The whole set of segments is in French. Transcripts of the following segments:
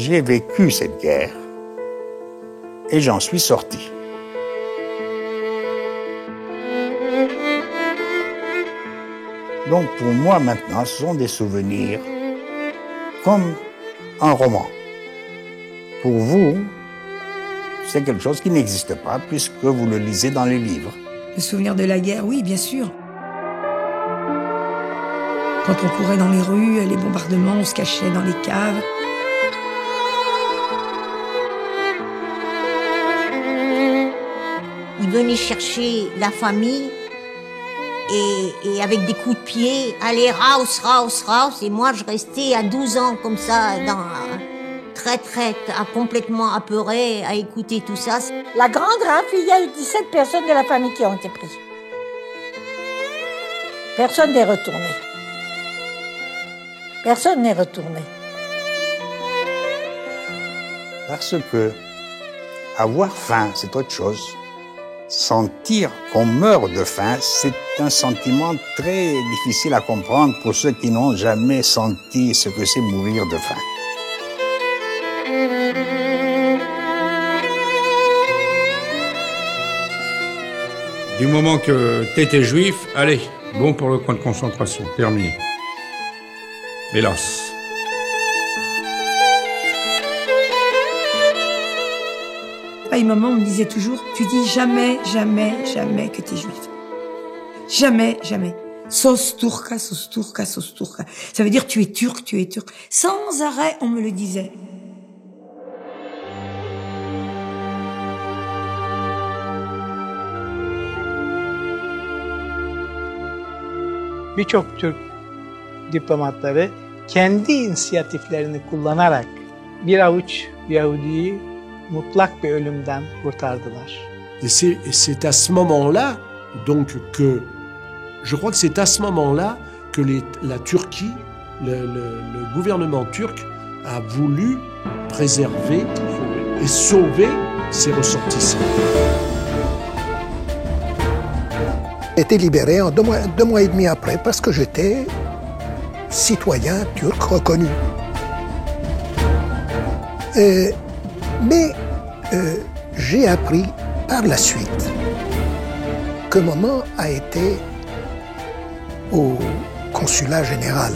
J'ai vécu cette guerre et j'en suis sorti. Donc pour moi maintenant, ce sont des souvenirs comme un roman. Pour vous, c'est quelque chose qui n'existe pas puisque vous le lisez dans les livres. Le souvenir de la guerre, oui, bien sûr. Quand on courait dans les rues, les bombardements, on se cachait dans les caves. Ils venaient chercher la famille et avec des coups de pied, allez, raus, raus, raus. Et moi, je restais à 12 ans comme ça, complètement apeurée à écouter tout ça. La grande rafle, il y a eu 17 personnes de la famille qui ont été prises. Personne n'est retourné. Personne n'est retourné. Parce que avoir faim, c'est autre chose. Sentir qu'on meurt de faim, c'est un sentiment très difficile à comprendre pour ceux qui n'ont jamais senti ce que c'est mourir de faim. Du moment que t'étais juif, allez, bon pour le camp de concentration, terminé. Hélas. Papa et maman me disaient toujours, tu dis jamais, jamais, jamais que t'es juif. Jamais, jamais. Sos turca, sos turca, sos turca. Ça veut dire tu es turc, tu es turc. Sans arrêt, on me le disait. Birçok Türk diplomatları kendi inisiyatiflerini kullanarak bir avuç Yahudi'yi mutlak bir ölümden kurtardılar. Et c'est à ce moment-là, donc, que je crois que c'est à ce moment-là que la Turquie, le gouvernement turc a voulu préserver et sauver ses ressortissants. J'ai été libéré en deux mois et demi après parce que j'étais citoyen turc reconnu. Mais j'ai appris par la suite que maman a été au consulat général.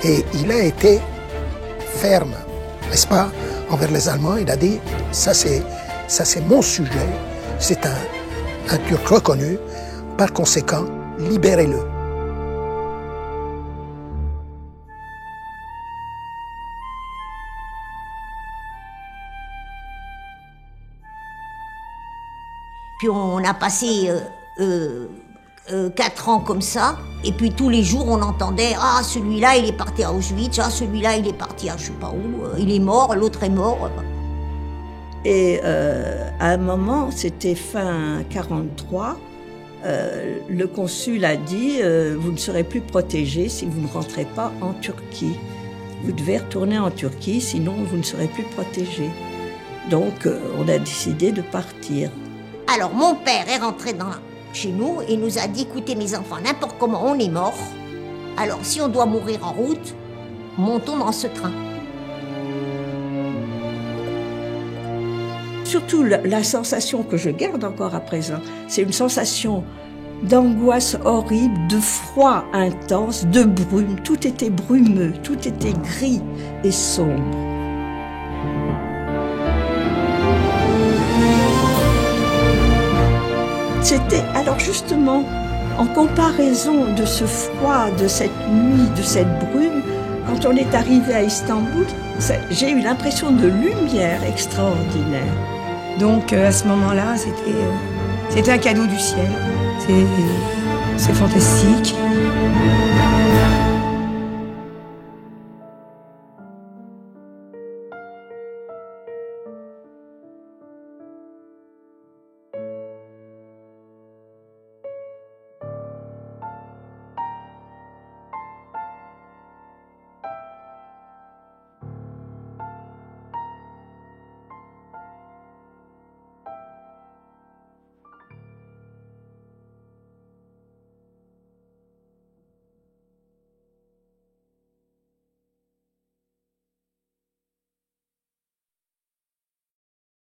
Et il a été ferme, n'est-ce pas, envers les Allemands. Il a dit, ça c'est mon sujet, c'est un Turc reconnu, par conséquent, libérez-le. Puis on a passé 4 ans comme ça, et puis tous les jours on entendait « Ah, celui-là il est parti à Auschwitz, ah, celui-là il est parti à je sais pas où, il est mort, l'autre est mort ». Et à un moment, c'était fin 43, le consul a dit vous ne serez plus protégés si vous ne rentrez pas en Turquie. Vous devez retourner en Turquie, sinon vous ne serez plus protégés. Donc on a décidé de partir. Alors mon père est rentré chez nous et nous a dit « Écoutez mes enfants, n'importe comment on est mort, alors si on doit mourir en route, montons dans ce train ». Surtout la sensation que je garde encore à présent, c'est une sensation d'angoisse horrible, de froid intense, de brume. Tout était brumeux, tout était gris et sombre. C'était alors justement, en comparaison de ce froid, de cette nuit, de cette brume, quand on est arrivé à Istanbul, j'ai eu l'impression de lumière extraordinaire. Donc à ce moment-là, c'était un cadeau du ciel. C'est fantastique.